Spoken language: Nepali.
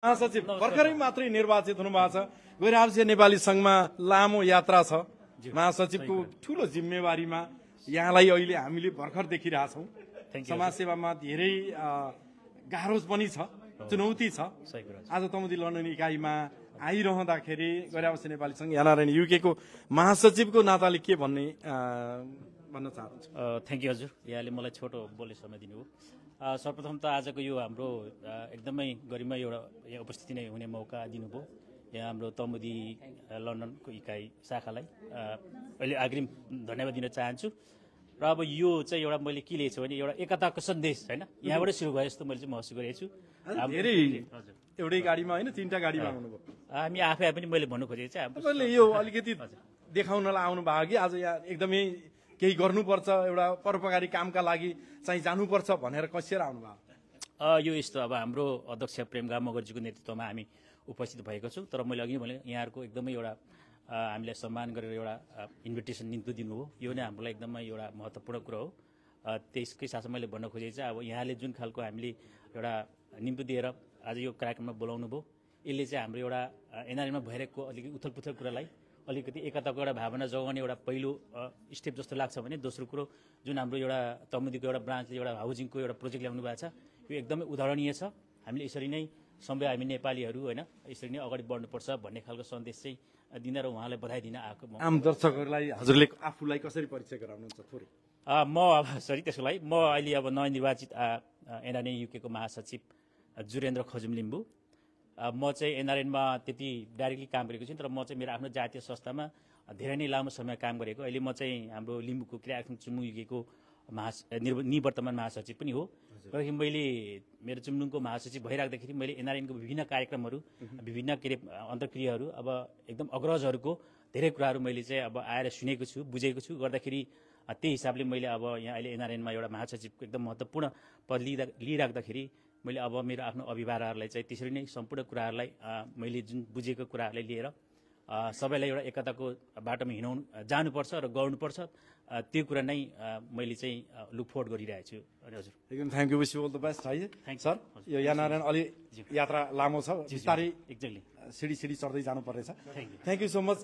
महासचिव भर्खरै मात्रै निर्वाचित हुनुभएको छ। गैरआवासीय नेपाली संघमा लामो यात्रा छ। महासचिवको ठूलो जिम्मेवारीमा यहाँलाई अहिले हामीले भर्खर देखिरहेछौँ। समाजसेवामा धेरै गाह्रो पनि छ, चुनौती छ। आज तमुदी लन्डन इकाइमा आइरहँदाखेरि गैरआवासीय नेपाली संघ एनआरएन युकेको महासचिवको नाताले के भन्न चाहनुहुन्छ? थ्याङ्क यू हजुर, यहाँले मलाई छोटो बोल्ने समय दिनुभयो। सर्वप्रथम त आजको यो हाम्रो एकदमै गरिमा एउटा यहाँ उपस्थिति नै हुने मौका दिनुभयो। यहाँ हाम्रो तमुदी लन्डनको इकाइ शाखालाई अहिले अग्रिम धन्यवाद दिन चाहन्छु। र अब यो चाहिँ एउटा मैले के लिएको छु भने एउटा एकताको सन्देश होइन, यहाँबाटै सुरु भयो जस्तो मैले चाहिँ महसुस गरेको छु। धेरै एउटै गाडीमा होइन, तीनटा गाडीमा आउनुभयो। हामी आफै पनि मैले भन्नु खोजेको चाहिँ तपाईँले यो अलिकति देखाउनलाई आउनु भयो कि आज यहाँ एकदमै केही गर्नुपर्छ, एउटा परोपकारी कामका लागि चाहिँ जानुपर्छ भनेर कसेर आउनुभयो? यो यस्तो अब हाम्रो अध्यक्ष प्रेमगाम मगर्जीको नेतृत्वमा हामी उपस्थित भएको छौँ। तर मैले अघि भने यहाँहरूको एकदमै एउटा हामीलाई सम्मान गरेर एउटा इन्भिटेसन निम्ति दिनुभयो, यो नै हामीलाई एकदमै एउटा महत्त्वपूर्ण कुरो हो। त्यसकै साथमा मैले भन्न खोजेको चाहिँ अब यहाँले जुन खालको हामीले एउटा निम्ति दिएर आज यो कार्यक्रममा बोलाउनु भयो, यसले चाहिँ हाम्रो एउटा एनआरएनमा भइरहेको अलिकति उथलपुथल कुरालाई अलिकति एकताको एउटा भावना जगाउने एउटा पहिलो स्टेप जस्तो लाग्छ भने, दोस्रो कुरो जुन हाम्रो एउटा तमुदीको एउटा ब्रान्चले एउटा हाउसिङको एउटा प्रोजेक्ट ल्याउनु भएको छ, यो एकदमै उदाहरणीय छ। हामीले यसरी नै सबै हामी नेपालीहरू होइन यसरी नै अगाडि बढ्नुपर्छ भन्ने खालको सन्देश चाहिँ दिन र उहाँलाई बधाई दिन आएको। आम दर्शकहरूलाई हजुरले आफूलाई कसरी परिचय गराउनुहुन्छ थोरै? म त्यसको लागि म अहिले अब नवनिर्वाचित एनआरएन युकेको महासचिव जुरेन्द्र खजुम लिम्बू। म चाहिँ एनआरएनमा त्यति डाइरेक्टली काम गरेको छु, तर म चाहिँ मेरो आफ्नो जातीय संस्थामा धेरै नै लामो समय काम गरेको। अहिले म चाहिँ हाम्रो लिम्बूको क्रियात्मक चुम्बुङ युकेको निवर्तमान महासचिव पनि हो। र मैले मेरो चुम्बुङको महासचिव भइराख्दाखेरि मैले एनआरएनको विभिन्न कार्यक्रमहरू, विभिन्न के अरे अन्तर्क्रियाहरू, अब एकदम अग्रजहरूको धेरै कुराहरू मैले चाहिँ अब आएर सुनेको छु, बुझेको छु। गर्दाखेरि त्यही हिसाबले मैले अब यहाँ अहिले एनआरएनमा एउटा महासचिवको एकदम महत्त्वपूर्ण पद लिइराख्दाखेरि मैले अब मेरो आफ्नो अभिभावकहरूलाई चाहिँ त्यसरी नै सम्पूर्ण कुराहरूलाई मैले जुन बुझेको कुराहरूलाई लिएर सबैलाई एउटा एकताको बाटोमा जानुपर्छ र गर्नुपर्छ, त्यो कुरा नै मैले चाहिँ लुक फरवर्ड गरिरहेको छु। हजुर एकदम thank you, wish you all the best है सर। यो एनआरएन अलि यात्रा लामो छ, बिस्तारै एक्ज्याक्टली सिडी चढ्दै जानुपर्नेछ। Thank you so much.